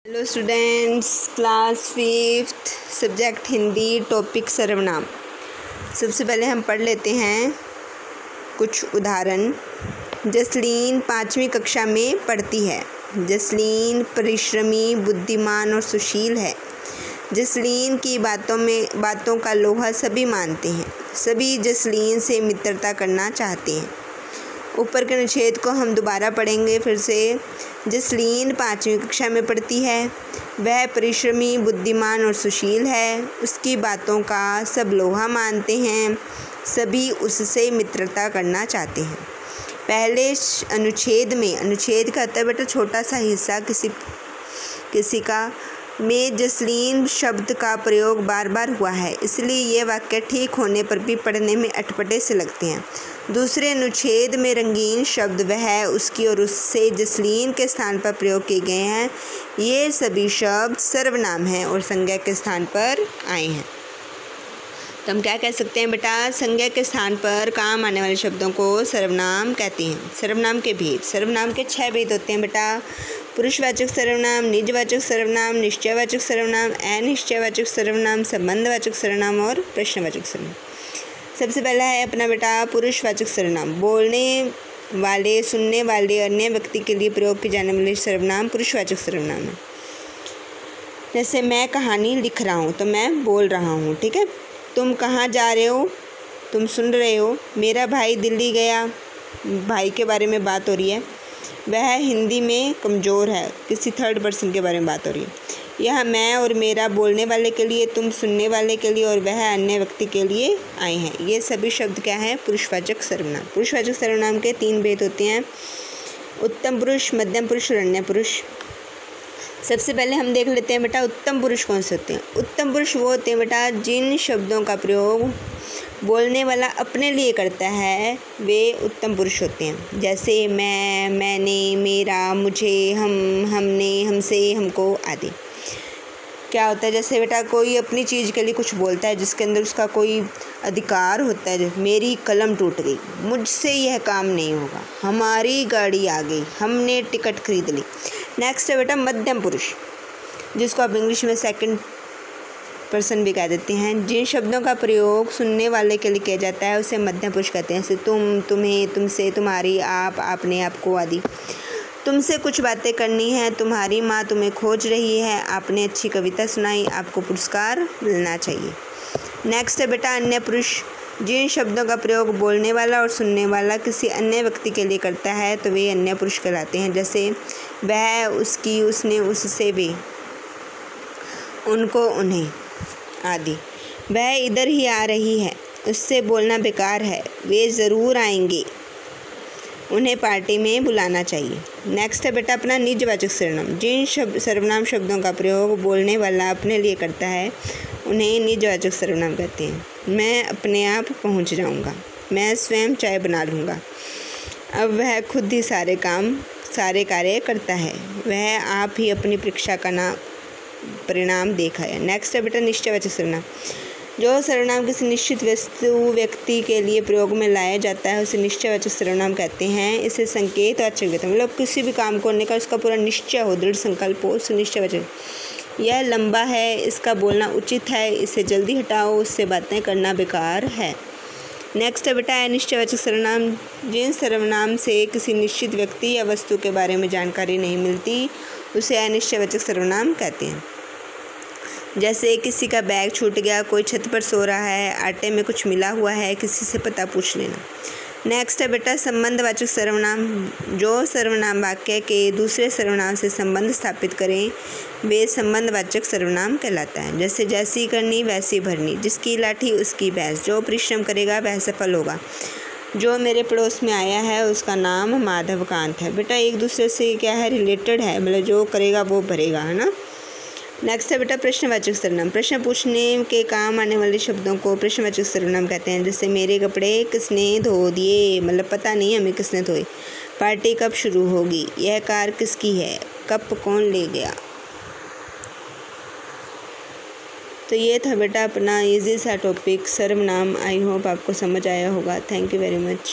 Hello students, class 5th subject Hindi, topic सर्वनाम। सबसे पहले हम पढ़ लेते हैं कुछ उदाहरण। जसलीन 5वीं कक्षा में पढ़ती है। जसलीन परिश्रमी, बुद्धिमान और सुशील है। जसलीन की बातों का लोहा सभी मानते हैं। सभी जसलीन से मित्रता करना चाहते हैं। ऊपर के अनुच्छेद को हम दोबारा पढ़ेंगे फिर से। जसलीन 5वीं कक्षा में पढ़ती है। वह परिश्रमी, बुद्धिमान और सुशील है। उसकी बातों का सब लोहा मानते हैं। सभी उससे मित्रता करना चाहते हैं। पहले अनुच्छेद में, अनुच्छेद का अर्थ है बेटा छोटा सा हिस्सा किसी का, में जसलीन शब्द का प्रयोग बार बार हुआ है, इसलिए ये वाक्य ठीक होने पर भी पढ़ने में अटपटे से लगते हैं। दूसरे अनुच्छेद में रंगीन शब्द वह, उसकी और उससे जसलीन के स्थान पर प्रयोग किए गए हैं। ये सभी शब्द सर्वनाम हैं और संज्ञा के स्थान पर आए हैं। तो हम क्या कह सकते हैं बेटा, संज्ञा के स्थान पर काम आने वाले शब्दों को सर्वनाम कहते हैं। सर्वनाम के भेद, सर्वनाम के 6 भेद होते हैं बेटा। पुरुषवाचक सर्वनाम, निजवाचक सर्वनाम, निश्चयवाचक सर्वनाम, अनिश्चयवाचक सर्वनाम, संबंधवाचक सर्वनाम और प्रश्नवाचक सर्वनाम। सबसे पहला है अपना बेटा पुरुषवाचक सर्वनाम। बोलने वाले, सुनने वाले अन्य व्यक्ति के लिए प्रयोग किए जाने वाले सर्वनाम पुरुषवाचक सर्वनाम है। जैसे मैं कहानी लिख रहा हूँ तो मैं बोल रहा हूँ, ठीक है। तुम कहाँ जा रहे हो, तुम सुन रहे हो। मेरा भाई दिल्ली गया, भाई के बारे में बात हो रही है। वह हिंदी में कमज़ोर है, किसी थर्ड पर्सन के बारे में बात हो रही है। यह मैं और मेरा बोलने वाले के लिए, तुम सुनने वाले के लिए और वह अन्य व्यक्ति के लिए आए हैं। ये सभी शब्द क्या हैं, पुरुषवाचक सर्वनाम। पुरुषवाचक सर्वनाम के 3 भेद होते हैं, उत्तम पुरुष, मध्यम पुरुष और अन्य पुरुष। सबसे पहले हम देख लेते हैं बेटा उत्तम पुरुष कौन से होते हैं। उत्तम पुरुष वो होते हैं बेटा जिन शब्दों का प्रयोग बोलने वाला अपने लिए करता है, वे उत्तम पुरुष होते हैं। जैसे मैं, मैंने, मेरा, मुझे, हम, हमने, हमसे, हमको आदि। क्या होता है, जैसे बेटा कोई अपनी चीज़ के लिए कुछ बोलता है जिसके अंदर उसका कोई अधिकार होता है। जैसे मेरी कलम टूट गई, मुझसे यह काम नहीं होगा, हमारी गाड़ी आ गई, हमने टिकट खरीद ली। नेक्स्ट है बेटा मध्यम पुरुष, जिसको आप इंग्लिश में सेकंड पर्सन भी कह देते हैं। जिन शब्दों का प्रयोग सुनने वाले के लिए किया जाता है उसे मध्यम पुरुष कहते हैं। जैसे तुम, तुम्हें, तुमसे, तुम्हारी, आप, आपने, आपको आदि। तुमसे कुछ बातें करनी है, तुम्हारी माँ तुम्हें खोज रही है, आपने अच्छी कविता सुनाई, आपको पुरस्कार मिलना चाहिए। नेक्स्ट है बेटा अन्य पुरुष। जिन शब्दों का प्रयोग बोलने वाला और सुनने वाला किसी अन्य व्यक्ति के लिए करता है तो वे अन्य पुरुष कहलाते हैं। जैसे वह, उसकी, उसने, उससे, वे, उनको, उन्हें आदि। वह इधर ही आ रही है, उससे बोलना बेकार है, वे ज़रूर आएंगे, उन्हें पार्टी में बुलाना चाहिए। नेक्स्ट है बेटा अपना निजवाचक सर्वनाम। जिन सर्वनाम शब्दों का प्रयोग बोलने वाला अपने लिए करता है उन्हें निजवाचक सर्वनाम कहते हैं। मैं अपने आप पहुंच जाऊंगा, मैं स्वयं चाय बना लूँगा, अब वह खुद ही सारे कार्य करता है, वह आप ही अपनी परीक्षा का परिणाम देखा है। नेक्स्ट है बेटा निश्चयवाचक सर्वनाम। जो सर्वनाम किसी निश्चित व्यक्ति के लिए प्रयोग में लाया जाता है उसे निश्चयवाचक सर्वनाम कहते हैं। इसे संकेतवाचक कहते हैं, मतलब किसी भी काम करने का उसका पूरा निश्चय हो, दृढ़ संकल्प हो, उसे निश्चयवाचक। यह लंबा है, इसका बोलना उचित है, इसे जल्दी हटाओ, उससे बातें करना बेकार है। नेक्स्ट है बेटा अनिश्चयवाचक सर्वनाम। जिन सर्वनाम से किसी निश्चित व्यक्ति या वस्तु के बारे में जानकारी नहीं मिलती उसे अनिश्चयवाचक सर्वनाम कहते हैं। जैसे किसी का बैग छूट गया, कोई छत पर सो रहा है, आटे में कुछ मिला हुआ है, किसी से पता पूछ लेना। नेक्स्ट है बेटा संबंधवाचक सर्वनाम। जो सर्वनाम वाक्य के दूसरे सर्वनाम से संबंध स्थापित करें वे संबंधवाचक सर्वनाम कहलाता है। जैसे जैसी करनी वैसी भरनी, जिसकी लाठी उसकी भैंस, जो परिश्रम करेगा वह सफल होगा, जो मेरे पड़ोस में आया है उसका नाम माधवकांत है। बेटा एक दूसरे से क्या है, रिलेटेड है, मतलब जो करेगा वो भरेगा, है ना। नेक्स्ट है बेटा प्रश्नवाचक सर्वनाम। प्रश्न पूछने के काम आने वाले शब्दों को प्रश्नवाचक सर्वनाम कहते हैं। जैसे मेरे कपड़े किसने धो दिए, मतलब पता नहीं हमें किसने धोए। पार्टी कब शुरू होगी, यह कार किसकी है, कप कौन ले गया। तो ये था बेटा अपना इजी सा टॉपिक सर्वनाम। आई होप आपको समझ आया होगा। Thank you very much.